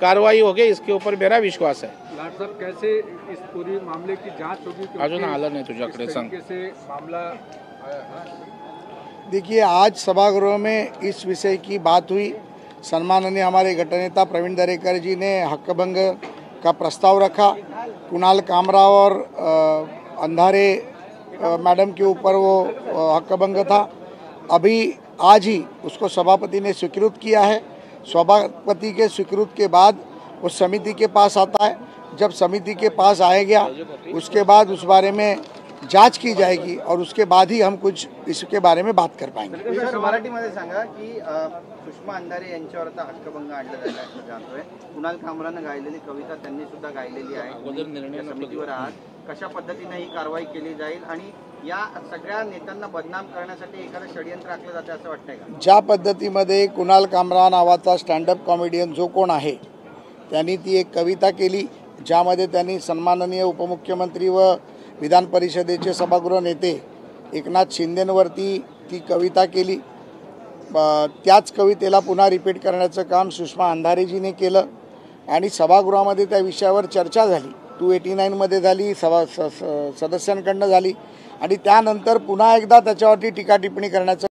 कार्रवाई होगी, इसके ऊपर मेरा विश्वास है। लाट साहब, कैसे इस पूरी मामले की जांच होगी? अजून आलं नाही तुझ्याकडे, सांग। कैसे मामला आया है? देखिए, आज सभागृह में इस विषय की बात हुई। सम्माननीय हमारे गटनेता प्रवीण दरेकर जी ने हक्कभंग का प्रस्ताव रखा। कुणाल कामराव और अंधारे मैडम के ऊपर वो हक्कभंग था। अभी आज ही उसको सभापति ने स्वीकृत किया है। सभापति के स्वीकृत के बाद वो समिति के पास आता है। जब समिति के पास आएगा उसके बाद उस बारे में जांच की जाएगी और उसके बाद ही हम कुछ इसके बारे में बात कर पाएंगे। सर, मराठीमध्ये सांगा की सुषमा अंधारे यांच्यावर आता हक्कभंग आणला जायला असं जाणतोय। कुणाल कामरानं गायलेली कविता त्यांनी सुद्धा गायलेली आहे। समितीवर आज कशा पद्धतीने ही कारवाई केली जाईल आणि या सगळ्या नेत्यांना बदनाम करण्यासाठी एखादं षडयंत्र आखलं जाते असं वाटतंय का? ज्या पद्धतीमध्ये कुणाल कामरा नावाचा स्टँडअप कॉमेडियन जो कोण आहे त्यांनी ती एक कविता केली, ज्यामध्ये त्यांनी सन्माननीय उपमुख्यमंत्री व विधान परिषदेचे सभागृह नेते एकनाथ शिंदेंवरती ती कविता केली। त्याच कवितेला पुन्हा रिपीट करण्याचं काम सुषमा अंधारेजीने केलं आणि सभागृहामध्ये त्या विषयावर चर्चा झाली। 289 मध्ये झाली, सदस्यांकडनं झाली आणि त्यानंतर पुन्हा एकदा त्याच्यावरती टीका टिप्पणी करण्याचं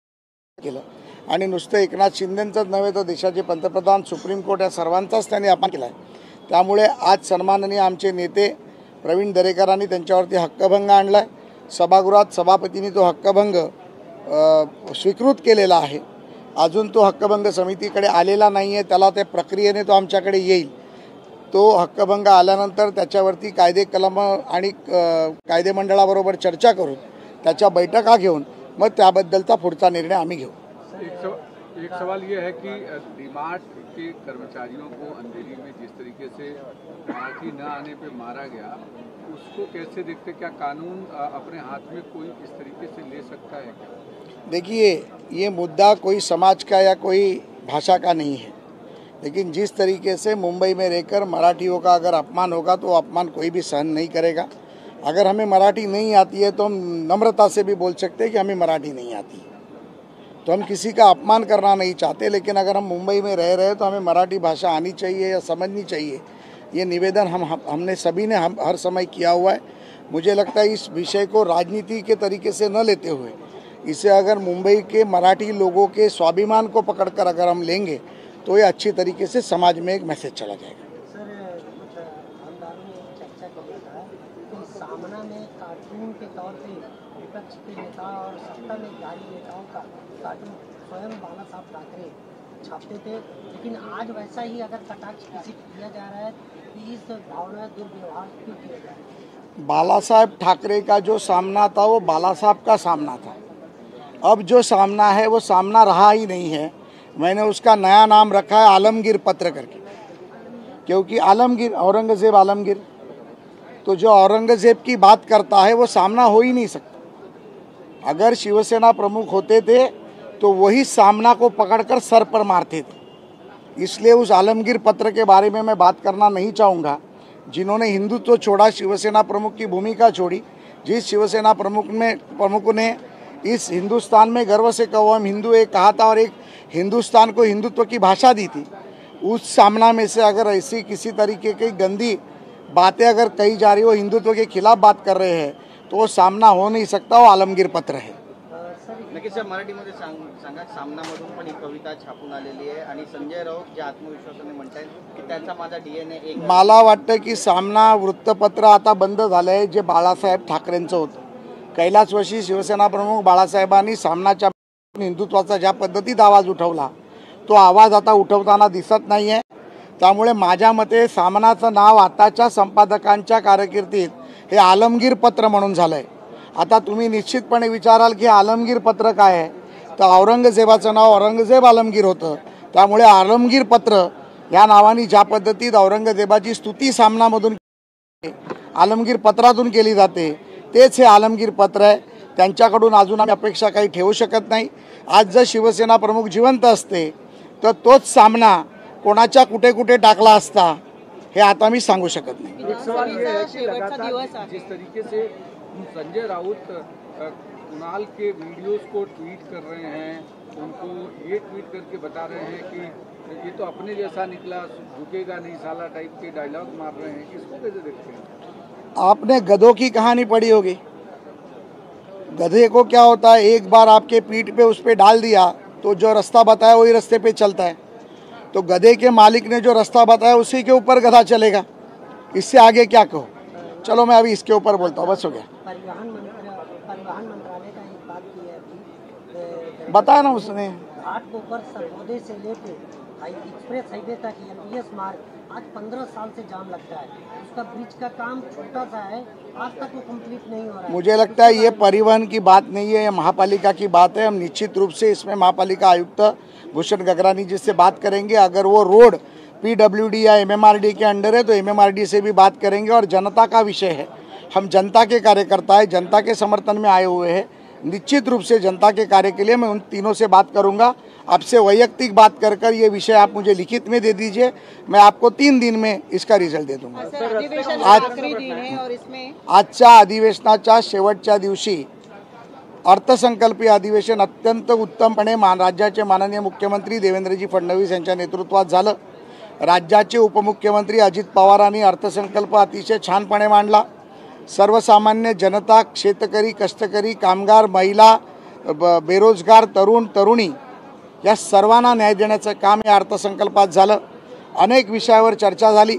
केलं आणि नुसतं एकनाथ शिंदेंचंच नव्हे तर देशाचे पंतप्रधान, सुप्रीम कोर्ट या सर्वांचाच त्यांनी अपमान केला आहे। त्यामुळे आज सन्माननीय आमचे नेते प्रवीण दरेकरांनी त्यांच्यावरती हक्कभंग आणला आहे। सभागृहात सभापतींनी तो हक्कभंग स्वीकृत केलेला आहे। अजून तो हक्कभंग समितीकडे आलेला नाही आहे, त्याला त्या प्रक्रियेने तो आमच्याकडे येईल। तो हक्कभंग आल्यानंतर त्याच्यावरती कायदे कलम आणि कायदे मंडळाबरोबर चर्चा करून त्याच्या बैठका घेऊन मग त्याबद्दलचा पुढचा निर्णय आम्ही घेऊ। एक सवाल ये है कि डीमार्ट के कर्मचारियों को अंधेरी में जिस तरीके से मराठी न आने पे मारा गया, उसको कैसे देखते? क्या कानून अपने हाथ में कोई इस तरीके से ले सकता है क्या? देखिए, ये मुद्दा कोई समाज का या कोई भाषा का नहीं है, लेकिन जिस तरीके से मुंबई में रहकर मराठियों का अगर अपमान होगा तो अपमान कोई भी सहन नहीं करेगा। अगर हमें मराठी नहीं आती है तो हम नम्रता से भी बोल सकते हैं कि हमें मराठी नहीं आती, तो हम किसी का अपमान करना नहीं चाहते। लेकिन अगर हम मुंबई में रह रहे हैं तो हमें मराठी भाषा आनी चाहिए या समझनी चाहिए, ये निवेदन हमने सभी ने हर समय किया हुआ है। मुझे लगता है इस विषय को राजनीति के तरीके से न लेते हुए इसे अगर मुंबई के मराठी लोगों के स्वाभिमान को पकड़कर अगर हम लेंगे तो ये अच्छी तरीके से समाज में एक मैसेज चला जाएगा। सर, कुछ आमदारों ने चर्चा किया था कि सामना में कार्टून के तौर पे विपक्ष के नेता और सत्ता में जारी नेताओं का कार्टून स्वयं बाला साहब ठाकरे छापते थे, लेकिन आज वैसा ही अगर कटाक्ष किसी किया जा रहा है तो इस भावना दुर्व्यवहार क्यों किया जा रहा है? बाला साहब ठाकरे का जो सामना था वो बाला साहब का सामना था। अब जो सामना है वो सामना रहा ही नहीं है। मैंने उसका नया नाम रखा है आलमगीर पत्र करके, क्योंकि आलमगीर औरंगजेब आलमगीर, तो जो औरंगजेब की बात करता है वो सामना हो ही नहीं सकता। अगर शिवसेना प्रमुख होते थे तो वही सामना को पकड़कर सर पर मारते थे। इसलिए उस आलमगीर पत्र के बारे में मैं बात करना नहीं चाहूँगा। जिन्होंने हिंदुत्व छोड़ा, शिवसेना प्रमुख की भूमिका छोड़ी, जिस शिवसेना प्रमुख ने इस हिंदुस्तान में गर्व से कहो हम हिंदू एक कहा था और एक हिंदुस्तान को हिंदुत्व की भाषा दी थी, उस सामना में से अगर ऐसी किसी तरीके की गंदी बातें अगर कही जा रही हो, हिंदुत्व के खिलाफ बात कर रहे हैं, तो वो सामना हो नहीं सकता, वो आलमगीर पत्र है। नक्कीच सर, मराठीमध्ये सांगा, सामनामधून पण ही कविता छापून आलेली आहे आणि संजय राऊत जे आत्मविश्वासाने म्हणतात की त्यांचा माझा DNA एक। मला वाटतं की सामना वृत्तपत्र आता बंद झालं आहे, जे बाळासाहेब ठाकरेंचं होतं। कैलासवासी शिवसेना प्रमुख बाळासाहेबांनी सामनाच्या हिंदुत्वाचा ज्या पद्धतीत आवाज उठवला, तो आवाज आता उठवताना दिसत नाही आहे। त्यामुळे माझ्या मते सामनाचं नाव आताच्या संपादकांच्या कारकिर्दीत हे आलमगीर पत्र म्हणून झालं आहे। आता तुम्ही निश्चितपणे विचाराल की आलमगीर पत्र काय आहे, तर औरंगजेबाचं नाव औरंगजेब आलमगीर होतं, त्यामुळे आलमगीर पत्र या नावाने ज्या पद्धतीत औरंगजेबाची स्तुती सामनामधून आलमगीर पत्रातून केली जाते, तेच हे आलमगीर पत्र आहे। त्यांच्याकडून अजून आम्ही अपेक्षा काही ठेवू शकत नाही। आज जर शिवसेना प्रमुख जिवंत असते तर तोच सामना कोणाच्या कुठे कुठे टाकला असता हे आता मी सांगू शकत नाही। एक सवाल ये है कि लगातार जिस तरीके से संजय राउत कुणाल के वीडियोस को ट्वीट कर रहे हैं, उनको ये ट्वीट करके बता रहे हैं कि ये तो अपने जैसा निकला, झुकेगा नहीं साला टाइप के डायलॉग मार रहे हैं, इसको कैसे देखते हैं? आपने गधों की कहानी पढ़ी होगी। गधे को क्या होता है, एक बार आपके पीठ पे उस पे डाल दिया तो जो रास्ता बताया वही रास्ते पे चलता है। तो गधे के मालिक ने जो रास्ता बताया उसी के ऊपर गधा चलेगा। इससे आगे क्या कहो। चलो मैं अभी इसके ऊपर बोलता हूँ, बस हो गया। परिवहन मंत्रालय का एक बात की है अभी, बताया ना उसने। घाटकोपर सर्वोदय से लेके एक्सप्रेस हाईवे तक एमपीएस मार्ग आज 15 साल से जाम लगता है। उसका ब्रिज का काम छोटा सा है, आज तक वो कंप्लीट नहीं हो रहा है। मुझे लगता है ये परिवहन की बात नहीं है, ये महापालिका की बात है। हम निश्चित रूप से इसमें महापालिका आयुक्त भूषण गगरानी जी से बात करेंगे। अगर वो रोड पीडब्ल्यूडी या एमएमआरडी के अंडर है तो एमएमआरडी से भी बात करेंगे। और जनता का विषय है, हम जनता के कार्यकर्ता है, जनता के समर्थन में आए हुए हैं। निश्चित रूप से जनता के कार्य के लिए मैं उन तीनों से बात करूंगा। आपसे वैयक्तिक बात कर ये विषय आप मुझे लिखित में दे दीजिए, मैं आपको 3 दिन में इसका रिझल्ट दे दूंगा। आजच्या अधिवेशनाच्या शेवटच्या दिवशी अर्थसंकल्पीय अधिवेशन अत्यंत उत्तमपणे राज्याचे माननीय मुख्यमंत्री देवेंद्रजी फडणवीस यांच्या नेतृत्वात झालं। राज्याचे उपमुख्यमंत्री अजित पवारांनी अर्थसंकल्प अतिशय छानपणे मांडला। सर्वसामान्य जनता, शेतकरी, कष्टकरी, कामगार, महिला, बेरोजगार, तरुण तरुणी या सर्वांना न्याय देण्याचं काम या अर्थसंकल्पात झालं। अनेक विषयावर चर्चा झाली।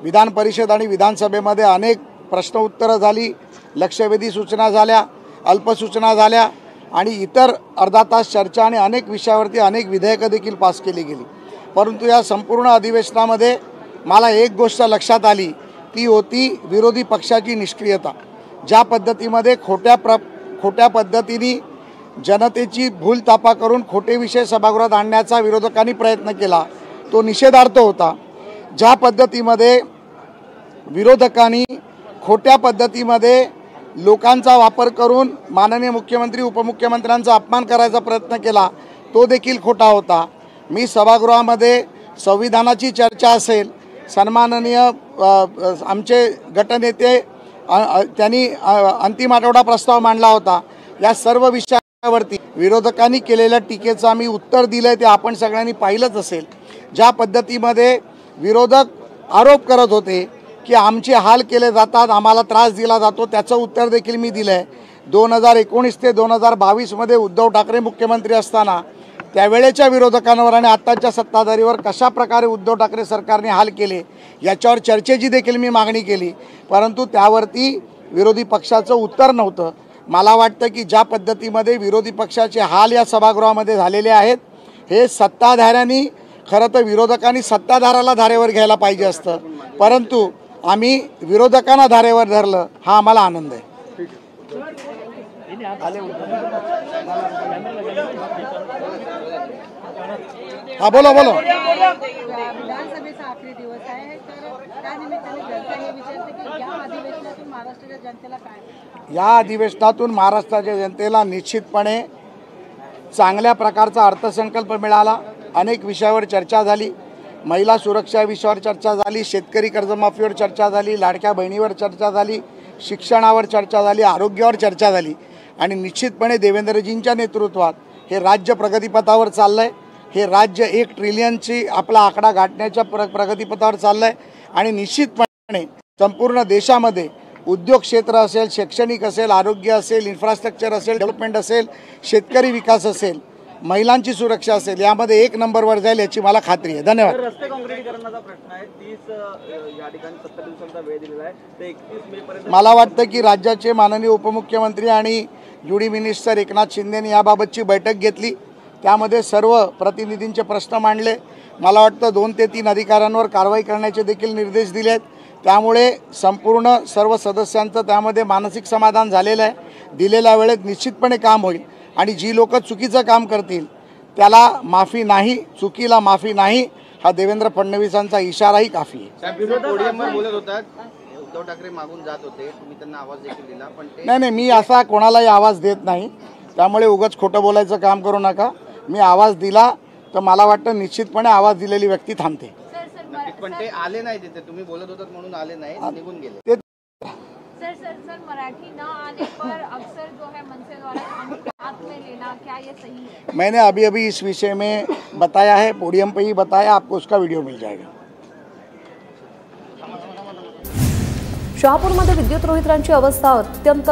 विधान परिषद आणि विधानसभेमध्ये अनेक प्रश्न उत्तरं झाली, लक्षवेधी सूचना झाल्या, अल्पसूचना झाल्या आणि इतर अर्धा तास चर्चा आणि अनेक विषयावरती अनेक विधेयकं देखील पास केली गेली। परंतु या संपूर्ण अधिवेशनामध्ये मला एक गोष्ट लक्षात आली, ती होती विरोधी पक्षाची निष्क्रियता। ज्या पद्धतीमध्ये खोट्या पद्धतीने जनतेची भूलथापा करून खोटे विषय सभागृहात आणण्याचा विरोधकांनी प्रयत्न केला, तो निषेधार्थ होता। ज्या पद्धतीमध्ये विरोधकांनी खोट्या पद्धतीमध्ये लोकांचा वापर करून माननीय मुख्यमंत्री उपमुख्यमंत्र्यांचा अपमान करायचा प्रयत्न केला, तो देखील खोटा होता। मी सभागृहामध्ये संविधानाची चर्चा असेल, सन्माननीय आमचे गटनेते त्यांनी अंतिम आठवडा प्रस्ताव मांडला होता। या सर्व विषयावरती विरोधकांनी केलेल्या टीकेचं आम्ही उत्तर दिलंय, ते आपण सगळ्यांनी पाहिलंच असेल। ज्या पद्धतीमध्ये विरोधक आरोप करत होते की आमचे हाल केले जातात, आम्हाला त्रास दिला जातो, त्याचं उत्तर देखील मी दिलंय। 2019 ते 2022 मध्ये उद्धव ठाकरे मुख्यमंत्री असताना त्यावेळेच्या विरोधकांवर आणि आत्ताच्या सत्ताधारीवर कशा प्रकारे उद्धव ठाकरे सरकारने हाल केले याच्यावर चर्चेची देखील मी मागणी केली, परंतु त्यावरती विरोधी पक्षाचं उत्तर नव्हतं। मला वाटतं की ज्या पद्धतीमध्ये विरोधी पक्षाचे हाल या सभागृहामध्ये झालेले आहेत, हे सत्ताधाऱ्यांनी, खरं तर विरोधकांनी सत्ताधाराला धारेवर घ्यायला पाहिजे असतं, परंतु आम्ही विरोधकांना धारेवर धरलं, हा आम्हाला आनंद आहे। हा बोलो विधानसभेचा आखरी दिवस आहे, तर त्या निमित्ताने जनता हे विचारते की या अधिवेशनातून महाराष्ट्राच्या जनतेला काय? या अधिवेशनातून महाराष्ट्राच्या जनतेला निश्चितपणे चांगल्या प्रकारचा अर्थसंकल्प मिळाला। अनेक विषयावर चर्चा झाली, महिला सुरक्षा विषयावर चर्चा झाली, शेतकरी कर्जमाफीवर चर्चा झाली, लाडक्या बहिणीवर चर्चा झाली, शिक्षणावर चर्चा झाली, आरोग्यावर चर्चा झाली आणि निश्चितपणे देवेंद्रजींच्या नेतृत्वात हे राज्य प्रगतीपथावर चाललंय। हे राज्य 1 ट्रिलियनची आपला आकडा गाठण्याच्या प्रगतीपथावर चाललंय आणि निश्चितपणे संपूर्ण देशामध्ये उद्योग क्षेत्र असेल, शैक्षणिक असेल, आरोग्य असेल, इन्फ्रास्ट्रक्चर असेल, डेव्हलपमेंट असेल, शेतकरी विकास असेल, महिलांची सुरक्षा असेल, यामध्ये 1 नंबरवर जाईल याची मला खात्री आहे। धन्यवाद। रस्ते काँक्रिटीकरणाचा प्रश्न आहे, 30 या ठिकाणी 70 दिवसांचा वेळ दिलेला आहे, ते 31 मे पर्यंत। मला वाटतं की राज्याचे माननीय उपमुख्यमंत्री आणि जुडी मिनिस्टर एकनाथ शिंदेने याबाबतची बैठक घेतली, त्यामध्ये सर्व प्रतिनिधींचे प्रश्न मांडले। मला वाटतं 2 ते 3 अधिकाऱ्यांवर कारवाई करण्याचे देखील निर्देश दिलेत, त्यामुळे संपूर्ण सर्व सदस्यांचं त्यामध्ये मानसिक समाधान झालेलं आहे। दिलेल्या वेळेत निश्चितपणे काम होईल आणि जी लोक चुकीचं काम करतील त्याला माफी नाही, चुकीला माफी नाही, हा देवेंद्र फडणवीसांचा इशाराही काफी आहे। बोलत होतात उद्धव ठाकरे मागून जात होते, तुम्ही त्यांना आवाज देखील दिला, पण नाही, मी असा कोणालाही आवाज देत नाही, त्यामुळे उगाच खोटं बोलायचं काम करू नका। मी आवाज दिला तर मला वाटतं निश्चितपणे आवाज दिलेली व्यक्ती थांबते। पण ते आले नाही तिथे, तुम्ही बोलत होतात म्हणून आले नाही, निघून गेले। सर मराठी न आने पर अक्सर जो है मनसे द्वारा कानून हाथ में लेना, क्या ये सही है? मैंने अभी अभी इस विषय में बताया है, पोडियम पे ही बताया, आपको उसका वीडियो मिल जाएगा। शहापूरमध्ये विद्युत रोहित्रांची अवस्था अत्यंत